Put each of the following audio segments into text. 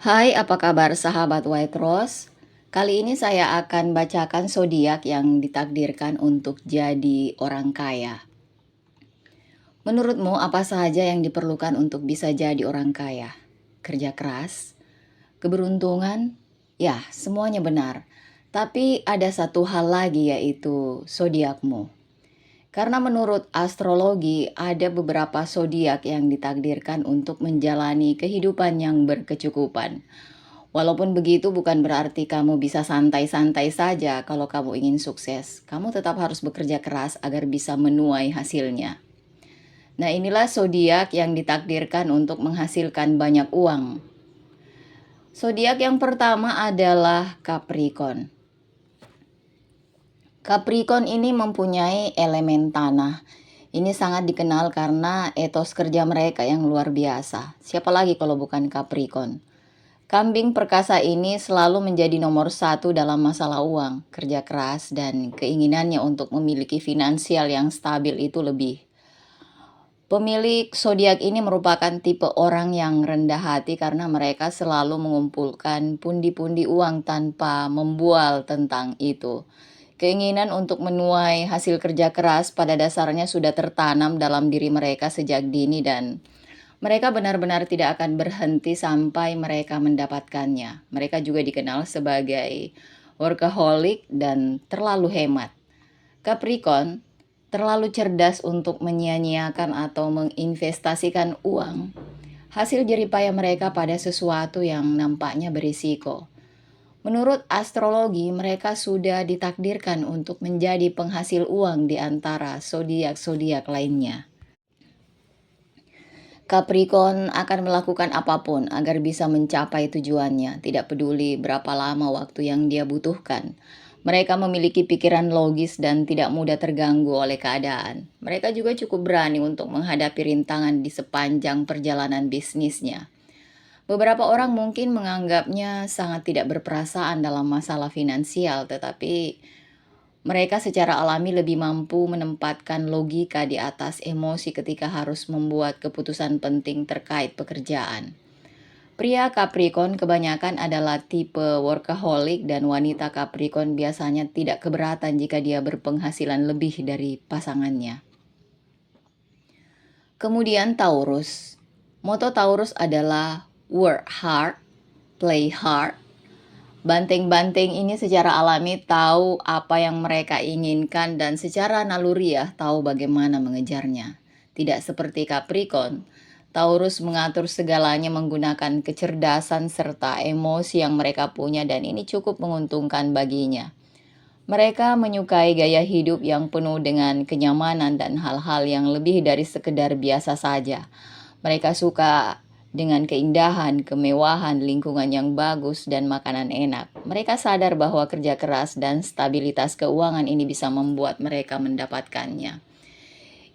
Hai, apa kabar sahabat White Rose? Kali ini saya akan bacakan zodiak yang ditakdirkan untuk jadi orang kaya. Menurutmu apa saja yang diperlukan untuk bisa jadi orang kaya? Kerja keras, keberuntungan? Ya, semuanya benar. Tapi ada satu hal lagi yaitu zodiakmu. Karena menurut astrologi ada beberapa zodiak yang ditakdirkan untuk menjalani kehidupan yang berkecukupan. Walaupun begitu bukan berarti kamu bisa santai-santai saja kalau kamu ingin sukses. Kamu tetap harus bekerja keras agar bisa menuai hasilnya. Nah, inilah zodiak yang ditakdirkan untuk menghasilkan banyak uang. Zodiak yang pertama adalah Capricorn. Capricorn ini mempunyai elemen tanah. Ini sangat dikenal karena etos kerja mereka yang luar biasa. Siapa lagi kalau bukan Capricorn? Kambing perkasa ini selalu menjadi nomor satu dalam masalah uang, kerja keras, dan keinginannya untuk memiliki finansial yang stabil itu lebih. Pemilik zodiak ini merupakan tipe orang yang rendah hati karena mereka selalu mengumpulkan pundi-pundi uang tanpa membual tentang itu. Keinginan untuk menuai hasil kerja keras pada dasarnya sudah tertanam dalam diri mereka sejak dini dan mereka benar-benar tidak akan berhenti sampai mereka mendapatkannya. Mereka juga dikenal sebagai workaholic dan terlalu hemat. Capricorn terlalu cerdas untuk menyia-nyiakan atau menginvestasikan uang. Hasil jeripaya mereka pada sesuatu yang nampaknya berisiko. Menurut astrologi, mereka sudah ditakdirkan untuk menjadi penghasil uang di antara zodiak-zodiak lainnya. Capricorn akan melakukan apapun agar bisa mencapai tujuannya, tidak peduli berapa lama waktu yang dia butuhkan. Mereka memiliki pikiran logis dan tidak mudah terganggu oleh keadaan. Mereka juga cukup berani untuk menghadapi rintangan di sepanjang perjalanan bisnisnya. Beberapa orang mungkin menganggapnya sangat tidak berperasaan dalam masalah finansial, tetapi mereka secara alami lebih mampu menempatkan logika di atas emosi ketika harus membuat keputusan penting terkait pekerjaan. Pria Capricorn kebanyakan adalah tipe workaholic dan wanita Capricorn biasanya tidak keberatan jika dia berpenghasilan lebih dari pasangannya. Kemudian Taurus. Moto Taurus adalah work hard, play hard. Banteng-banteng ini secara alami tahu apa yang mereka inginkan dan secara naluriah tahu bagaimana mengejarnya. Tidak seperti Capricorn, Taurus mengatur segalanya menggunakan kecerdasan serta emosi yang mereka punya dan ini cukup menguntungkan baginya. Mereka menyukai gaya hidup yang penuh dengan kenyamanan dan hal-hal yang lebih dari sekedar biasa saja. Mereka suka dengan keindahan, kemewahan, lingkungan yang bagus, dan makanan enak. Mereka sadar bahwa kerja keras dan stabilitas keuangan ini bisa membuat mereka mendapatkannya.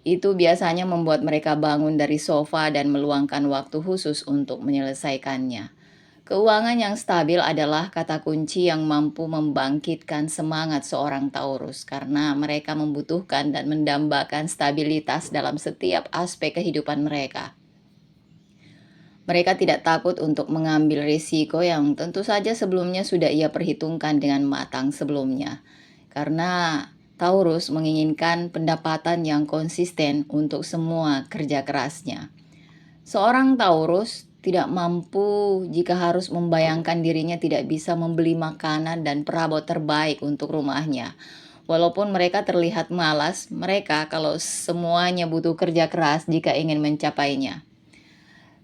Itu biasanya membuat mereka bangun dari sofa dan meluangkan waktu khusus untuk menyelesaikannya. Keuangan yang stabil adalah kata kunci yang mampu membangkitkan semangat seorang Taurus karena mereka membutuhkan dan mendambakan stabilitas dalam setiap aspek kehidupan mereka. Mereka tidak takut untuk mengambil risiko yang tentu saja sebelumnya sudah ia perhitungkan dengan matang sebelumnya. Karena Taurus menginginkan pendapatan yang konsisten untuk semua kerja kerasnya. Seorang Taurus tidak mampu jika harus membayangkan dirinya tidak bisa membeli makanan dan perabot terbaik untuk rumahnya. Walaupun mereka terlihat malas, mereka kalau semuanya butuh kerja keras jika ingin mencapainya.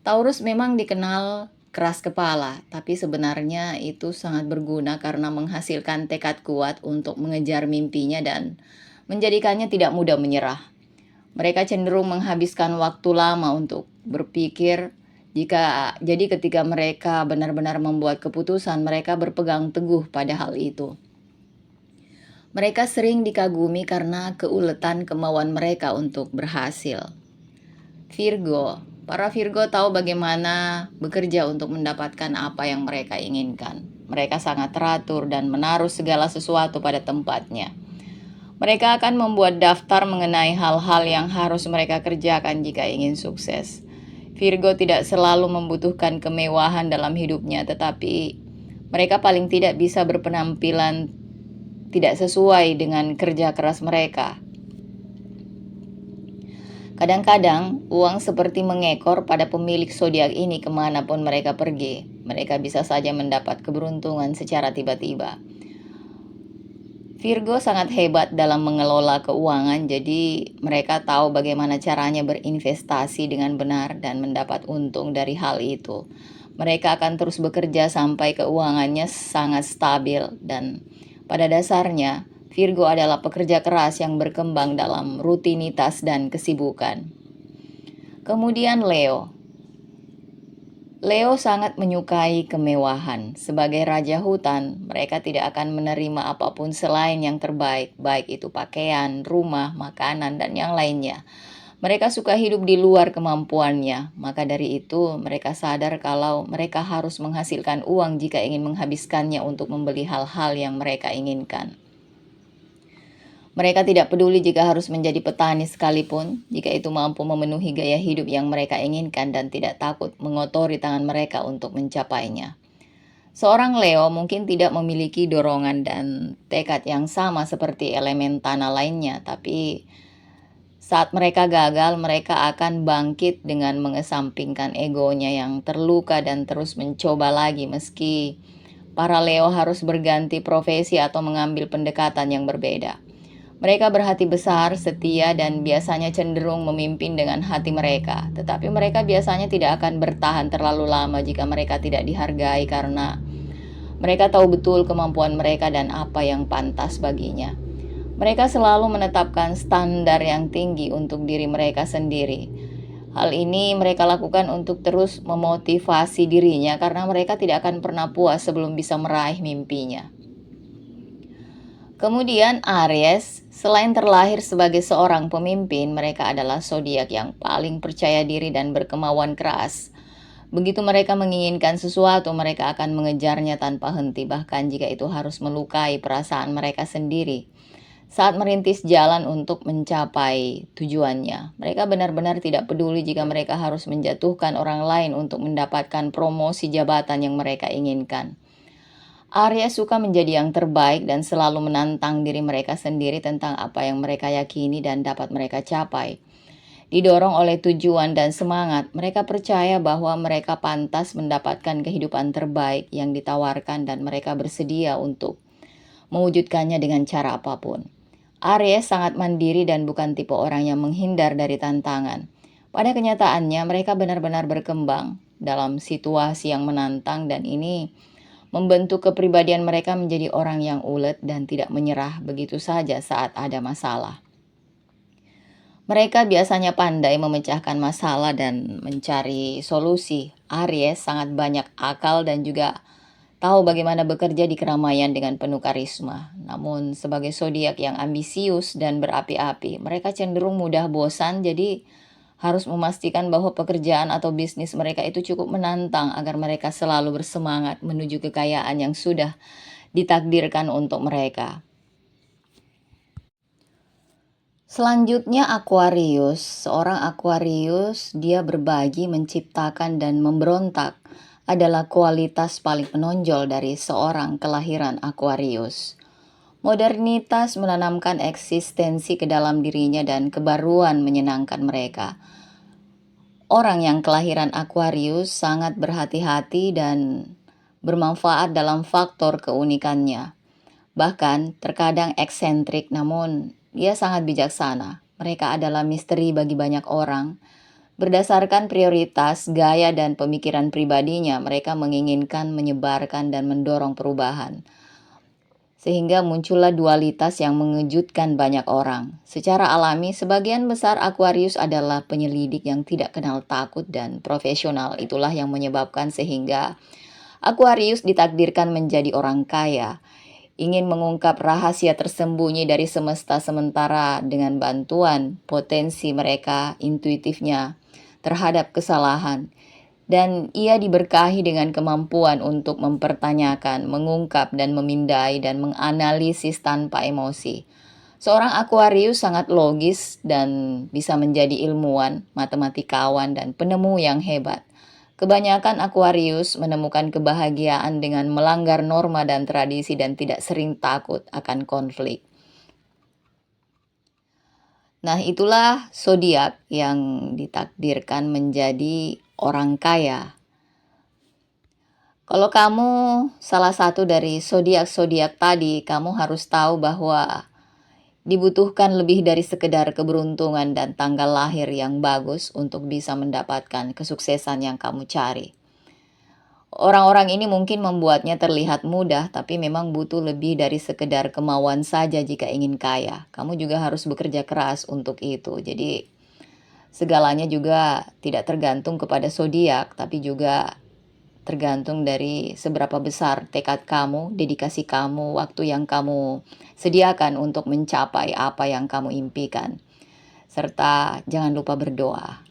Taurus memang dikenal keras kepala, tapi sebenarnya itu sangat berguna karena menghasilkan tekad kuat untuk mengejar mimpinya dan menjadikannya tidak mudah menyerah. Mereka cenderung menghabiskan waktu lama untuk berpikir, jadi ketika mereka benar-benar membuat keputusan, mereka berpegang teguh pada hal itu. Mereka sering dikagumi karena keuletan kemauan mereka untuk berhasil. Virgo. Para Virgo tahu bagaimana bekerja untuk mendapatkan apa yang mereka inginkan. Mereka sangat teratur dan menaruh segala sesuatu pada tempatnya. Mereka akan membuat daftar mengenai hal-hal yang harus mereka kerjakan jika ingin sukses. Virgo tidak selalu membutuhkan kemewahan dalam hidupnya, tetapi mereka paling tidak bisa berpenampilan tidak sesuai dengan kerja keras mereka. Kadang-kadang, uang seperti mengekor pada pemilik zodiak ini kemanapun mereka pergi. Mereka bisa saja mendapat keberuntungan secara tiba-tiba. Virgo sangat hebat dalam mengelola keuangan, jadi mereka tahu bagaimana caranya berinvestasi dengan benar dan mendapat untung dari hal itu. Mereka akan terus bekerja sampai keuangannya sangat stabil, dan pada dasarnya Virgo adalah pekerja keras yang berkembang dalam rutinitas dan kesibukan. Kemudian Leo. Leo sangat menyukai kemewahan. Sebagai raja hutan, mereka tidak akan menerima apapun selain yang terbaik, baik itu pakaian, rumah, makanan, dan yang lainnya. Mereka suka hidup di luar kemampuannya, maka dari itu mereka sadar kalau mereka harus menghasilkan uang jika ingin menghabiskannya untuk membeli hal-hal yang mereka inginkan. Mereka tidak peduli jika harus menjadi petani sekalipun, jika itu mampu memenuhi gaya hidup yang mereka inginkan dan tidak takut mengotori tangan mereka untuk mencapainya. Seorang Leo mungkin tidak memiliki dorongan dan tekad yang sama seperti elemen tanah lainnya, tapi saat mereka gagal, mereka akan bangkit dengan mengesampingkan egonya yang terluka dan terus mencoba lagi meski para Leo harus berganti profesi atau mengambil pendekatan yang berbeda. Mereka berhati besar, setia, dan biasanya cenderung memimpin dengan hati mereka. Tetapi mereka biasanya tidak akan bertahan terlalu lama jika mereka tidak dihargai karena mereka tahu betul kemampuan mereka dan apa yang pantas baginya. Mereka selalu menetapkan standar yang tinggi untuk diri mereka sendiri. Hal ini mereka lakukan untuk terus memotivasi dirinya karena mereka tidak akan pernah puas sebelum bisa meraih mimpinya. Kemudian Aries, selain terlahir sebagai seorang pemimpin, mereka adalah zodiak yang paling percaya diri dan berkemauan keras. Begitu mereka menginginkan sesuatu, mereka akan mengejarnya tanpa henti, bahkan jika itu harus melukai perasaan mereka sendiri. Saat merintis jalan untuk mencapai tujuannya, mereka benar-benar tidak peduli jika mereka harus menjatuhkan orang lain untuk mendapatkan promosi jabatan yang mereka inginkan. Aries suka menjadi yang terbaik dan selalu menantang diri mereka sendiri tentang apa yang mereka yakini dan dapat mereka capai. Didorong oleh tujuan dan semangat, mereka percaya bahwa mereka pantas mendapatkan kehidupan terbaik yang ditawarkan dan mereka bersedia untuk mewujudkannya dengan cara apapun. Aries sangat mandiri dan bukan tipe orang yang menghindar dari tantangan. Pada kenyataannya, mereka benar-benar berkembang dalam situasi yang menantang dan ini membentuk kepribadian mereka menjadi orang yang ulet dan tidak menyerah begitu saja saat ada masalah. Mereka biasanya pandai memecahkan masalah dan mencari solusi. Aries sangat banyak akal dan juga tahu bagaimana bekerja di keramaian dengan penuh karisma. Namun sebagai zodiak yang ambisius dan berapi-api, mereka cenderung mudah bosan, jadi harus memastikan bahwa pekerjaan atau bisnis mereka itu cukup menantang agar mereka selalu bersemangat menuju kekayaan yang sudah ditakdirkan untuk mereka. Selanjutnya Aquarius. Seorang Aquarius, dia berbagi, menciptakan, dan memberontak adalah kualitas paling menonjol dari seorang kelahiran Aquarius. Modernitas menanamkan eksistensi ke dalam dirinya dan kebaruan menyenangkan mereka. Orang yang kelahiran Aquarius sangat berhati-hati dan bermanfaat dalam faktor keunikannya. Bahkan terkadang eksentrik, namun dia sangat bijaksana. Mereka adalah misteri bagi banyak orang. Berdasarkan prioritas, gaya, dan pemikiran pribadinya, mereka menginginkan, menyebarkan, dan mendorong perubahan. Sehingga muncullah dualitas yang mengejutkan banyak orang. Secara alami, sebagian besar Aquarius adalah penyelidik yang tidak kenal takut dan profesional. Itulah yang menyebabkan sehingga Aquarius ditakdirkan menjadi orang kaya. Ingin mengungkap rahasia tersembunyi dari semesta, sementara dengan bantuan potensi mereka intuitifnya terhadap kesalahan. Dan ia diberkahi dengan kemampuan untuk mempertanyakan, mengungkap, dan memindai dan menganalisis tanpa emosi. Seorang Aquarius sangat logis dan bisa menjadi ilmuwan, matematikawan, dan penemu yang hebat. Kebanyakan Aquarius menemukan kebahagiaan dengan melanggar norma dan tradisi dan tidak sering takut akan konflik. Nah, itulah zodiak yang ditakdirkan menjadi orang kaya. Kalau kamu salah satu dari zodiak-zodiak tadi, kamu harus tahu bahwa dibutuhkan lebih dari sekedar keberuntungan dan tanggal lahir yang bagus untuk bisa mendapatkan kesuksesan yang kamu cari. Orang-orang ini mungkin membuatnya terlihat mudah, tapi memang butuh lebih dari sekedar kemauan saja jika ingin kaya. Kamu juga harus bekerja keras untuk itu. Jadi, segalanya juga tidak tergantung kepada zodiak, tapi juga tergantung dari seberapa besar tekad kamu, dedikasi kamu, waktu yang kamu sediakan untuk mencapai apa yang kamu impikan. Serta jangan lupa berdoa.